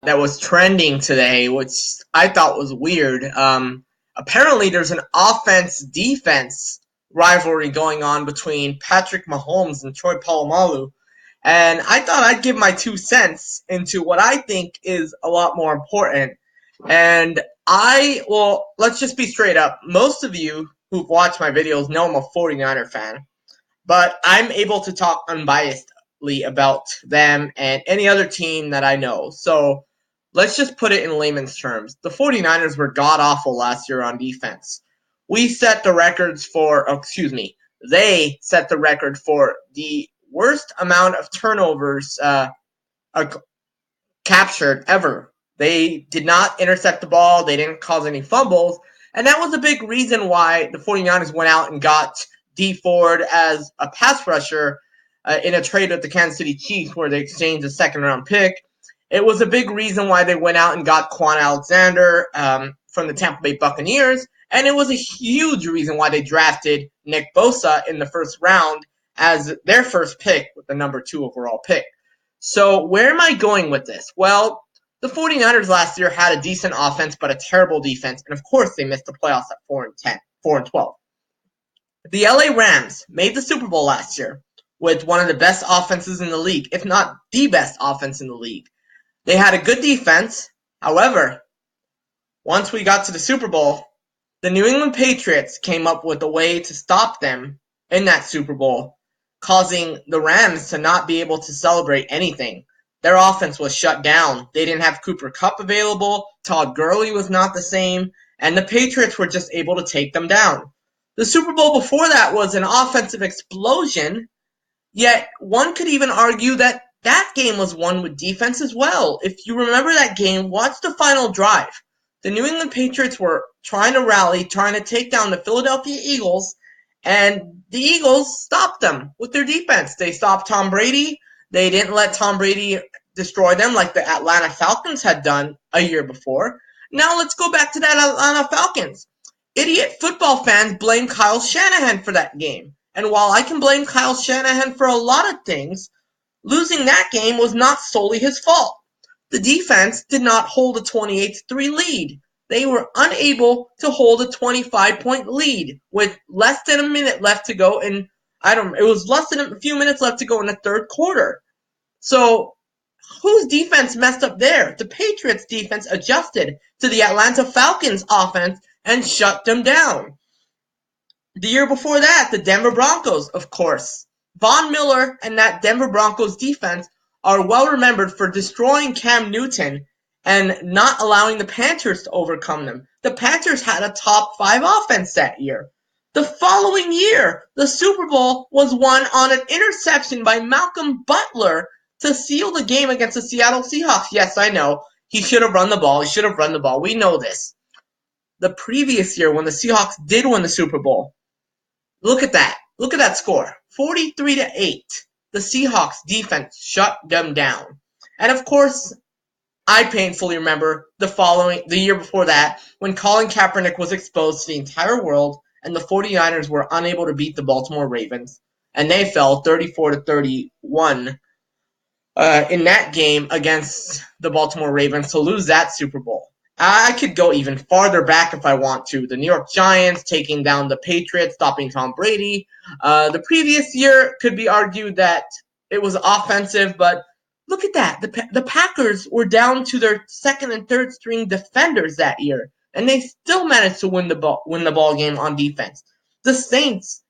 that was trending today, which I thought was weird. Apparently, there's an offense-defense rivalry going on between Patrick Mahomes and Troy Polamalu. And I thought I'd give my 2 cents into what I think is a lot more important. And let's just be straight up. Most of you who've watched my videos know I'm a 49er fan, but I'm able to talk unbiasedly about them and any other team that I know. So let's just put it in layman's terms. The 49ers were god-awful last year on defense. We set the records for, they set the record for the worst amount of turnovers captured ever. They did not intercept the ball. They didn't cause any fumbles. And that was a big reason why the 49ers went out and got Dee Ford as a pass rusher in a trade with the Kansas City Chiefs where they exchanged a second-round pick. It was a big reason why they went out and got Quan Alexander from the Tampa Bay Buccaneers. And it was a huge reason why they drafted Nick Bosa in the first round as their first pick with the number 2 overall pick. So where am I going with this? Well, the 49ers last year had a decent offense but a terrible defense, and of course they missed the playoffs at 4-12. The LA Rams made the Super Bowl last year with one of the best offenses in the league, if not the best offense in the league. They had a good defense. However, once we got to the Super Bowl, the New England Patriots came up with a way to stop them in that Super Bowl, causing the Rams to not be able to celebrate anything. Their offense was shut down. They didn't have Cooper Kupp available. Todd Gurley was not the same. And the Patriots were just able to take them down. The Super Bowl before that was an offensive explosion, yet one could even argue that that game was won with defense as well. If you remember that game, watch the final drive. The New England Patriots were trying to rally, trying to take down the Philadelphia Eagles, and the Eagles stopped them with their defense. They stopped Tom Brady. They didn't let Tom Brady destroy them like the Atlanta Falcons had done a year before. Now let's go back to that Atlanta Falcons. Idiot football fans blame Kyle Shanahan for that game. And while I can blame Kyle Shanahan for a lot of things, losing that game was not solely his fault. The defense did not hold a 28-3 lead. They were unable to hold a 25-point lead with less than a minute left to go it was less than a few minutes left to go in the third quarter. So, whose defense messed up there? The Patriots defense adjusted to the Atlanta Falcons offense and shut them down. The year before that, the Denver Broncos, of course. Von Miller and that Denver Broncos defense are well remembered for destroying Cam Newton and not allowing the Panthers to overcome them. The Panthers had a top 5 offense that year. The following year, the Super Bowl was won on an interception by Malcolm Butler to seal the game against the Seattle Seahawks. Yes, I know. He should have run the ball. We know this. The previous year, when the Seahawks did win the Super Bowl, look at that. Look at that score. 43-8. The Seahawks defense shut them down. And of course, I painfully remember the year before that, when Colin Kaepernick was exposed to the entire world and the 49ers were unable to beat the Baltimore Ravens. And they fell 34-31 in that game against the Baltimore Ravens to lose that Super Bowl. I could go even farther back if I want to. The New York Giants taking down the Patriots, stopping Tom Brady. The previous year could be argued that it was offensive, but look at that. The Packers were down to their second and third string defenders that year, and they still managed to win the ball game on defense. The Saints,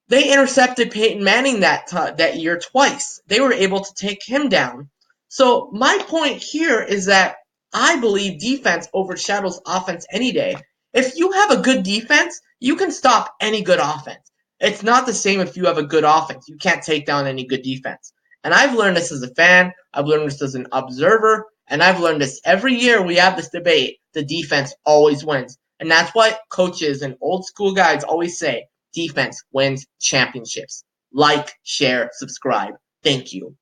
they intercepted Peyton Manning that year twice. They were able to take him down. So my point here is that I believe defense overshadows offense any day. If you have a good defense, you can stop any good offense. It's not the same if you have a good offense. You can't take down any good defense. And I've learned this as a fan, I've learned this as an observer, and I've learned this every year we have this debate. The defense always wins. And that's why coaches and old school guys always say, defense wins championships. Like, share, subscribe. Thank you.